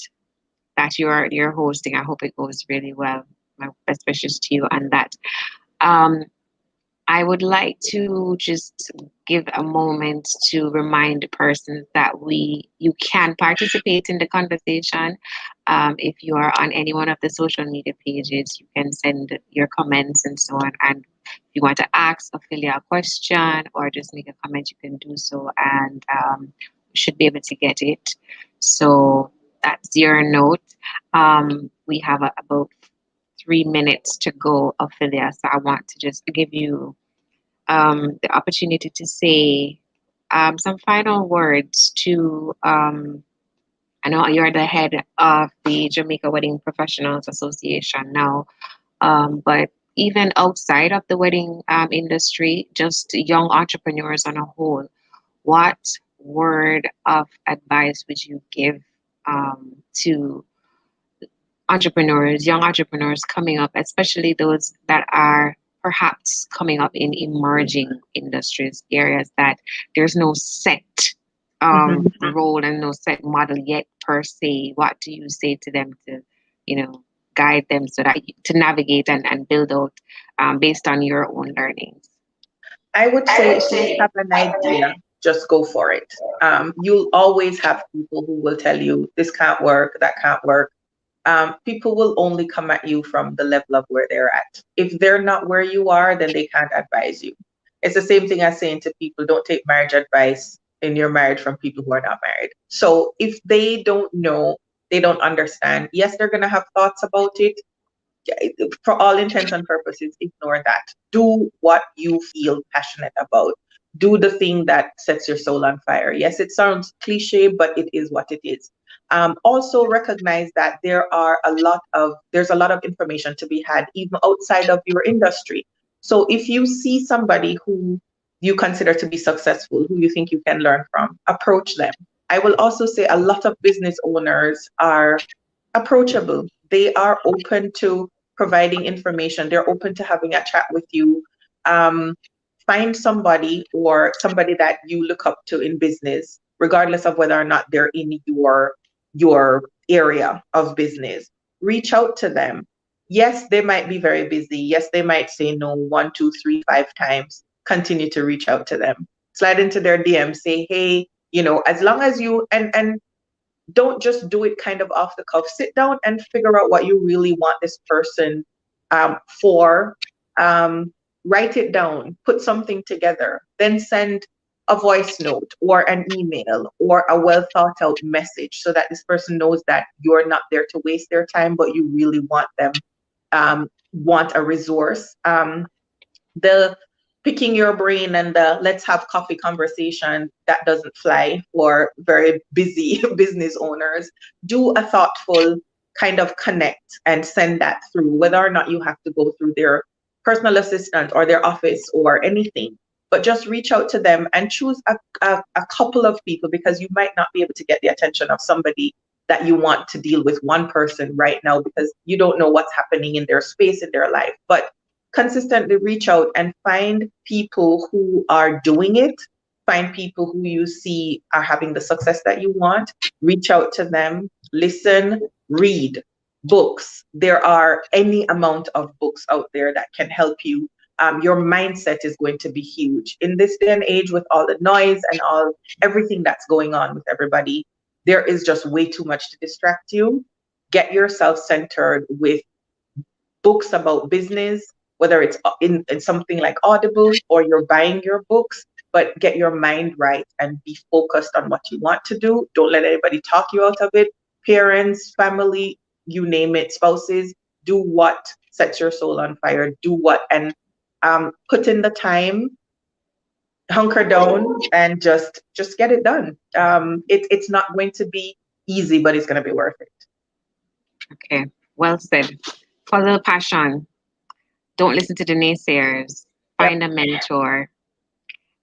that you're hosting. I hope it goes really well. My best wishes to you on that. I would like to just give a moment to remind persons that you can participate in the conversation. If you are on any one of the social media pages, you can send your comments and so on. And if you want to ask Ophelia a question or just make a comment, you can do so, and you should be able to get it. So that's your note. We have about 3 minutes to go, Ophelia. So I want to just give you the opportunity to say some final words to, I know you're the head of the Jamaica Wedding Professionals Association now, but even outside of the wedding industry, just young entrepreneurs on a whole, what word of advice would you give to young entrepreneurs coming up, especially those that are perhaps coming up in emerging industries, areas that there's no set role and no set model yet per se? What do you say to them to, guide them so that to navigate and build out based on your own learnings? I would say if you have an idea, just go for it. You'll always have people who will tell you this can't work, that can't work. People will only come at you from the level of where they're at. If they're not where you are, then they can't advise you. It's the same thing as saying to people, don't take marriage advice in your marriage from people who are not married. So if they don't know, they don't understand, yes, they're going to have thoughts about it. For all intents and purposes, ignore that. Do what you feel passionate about. Do the thing that sets your soul on fire. Yes, it sounds cliche, but it is what it is. Also recognize that there's a lot of information to be had even outside of your industry. So if you see somebody who you consider to be successful, who you think you can learn from, approach them. I will also say a lot of business owners are approachable. They are open to providing information. They're open to having a chat with you. Find somebody that you look up to in business, regardless of whether or not they're in your area of business. Reach out to them. Yes, they might be very busy. Yes, they might say no 1, 2, 3, 5 times. Continue to reach out to them. Slide into their DM. Say, hey, as long as you and don't just do it kind of off the cuff. Sit down and figure out what you really want this person for. Write it down, put something together, then send a voice note or an email or a well thought out message so that this person knows that you're not there to waste their time, but you really want them, want a resource. The picking your brain and the let's have coffee conversation, that doesn't fly for very busy business owners. Do a thoughtful kind of connect and send that through, whether or not you have to go through their personal assistant or their office or anything. But just reach out to them and choose a couple of people, because you might not be able to get the attention of somebody that you want to deal with one person right now, because you don't know what's happening in their space, in their life. But consistently reach out and find people who are doing it, find people who you see are having the success that you want, reach out to them, listen, read books. There are any amount of books out there that can help you. Your mindset is going to be huge in this day and age with all the noise and everything that's going on with everybody. There is just way too much to distract you. Get yourself centered with books about business, whether it's in something like Audible or you're buying your books, but get your mind right and be focused on what you want to do. Don't let anybody talk you out of it. Parents, family, you name it, spouses, do what sets your soul on fire. Do what, and put in the time, hunker down, and just get it done. It's not going to be easy, but it's going to be worth it. Okay, well said. Follow the passion. Don't listen to the naysayers. Find a mentor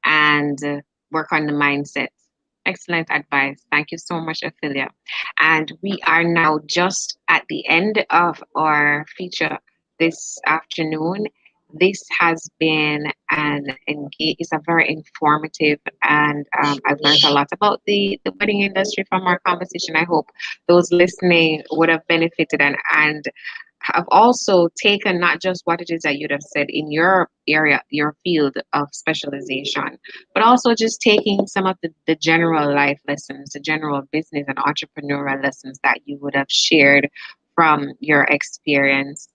and work on the mindset. Excellent advice. Thank you so much, Ophelia. And we are now just at the end of our feature this afternoon. This has been it's a very informative, and I've learned a lot about the wedding industry from our conversation. I hope those listening would have benefited and have also taken not just what it is that you'd have said in your area, your field of specialization, but also just taking some of the general life lessons, the general business and entrepreneurial lessons that you would have shared from your experience.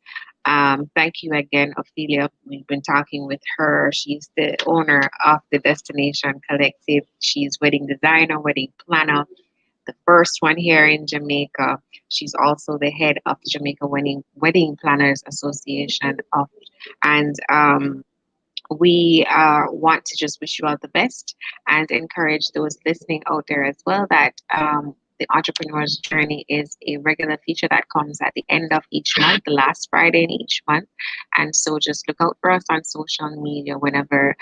Thank you again, Ophelia. We've been talking with her. She's the owner of the Destination Collective. She's wedding designer, wedding planner, the first one here in Jamaica. She's also the head of the Jamaica Wedding Planners Association. And we want to just wish you all the best and encourage those listening out there as well that the Entrepreneur's Journey is a regular feature that comes at the end of each month, the last Friday in each month. And so just look out for us on social media whenever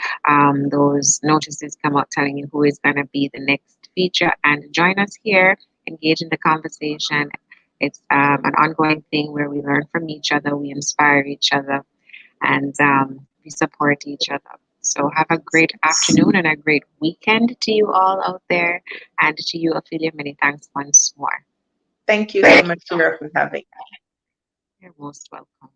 those notices come out telling you who is going to be the next feature, and join us here, engage in the conversation. It's an ongoing thing where we learn from each other, we inspire each other, and we support each other. So have a great afternoon and a great weekend to you all out there. And to you, Ophelia, many thanks once more. Thank you so much for having me. You're most welcome.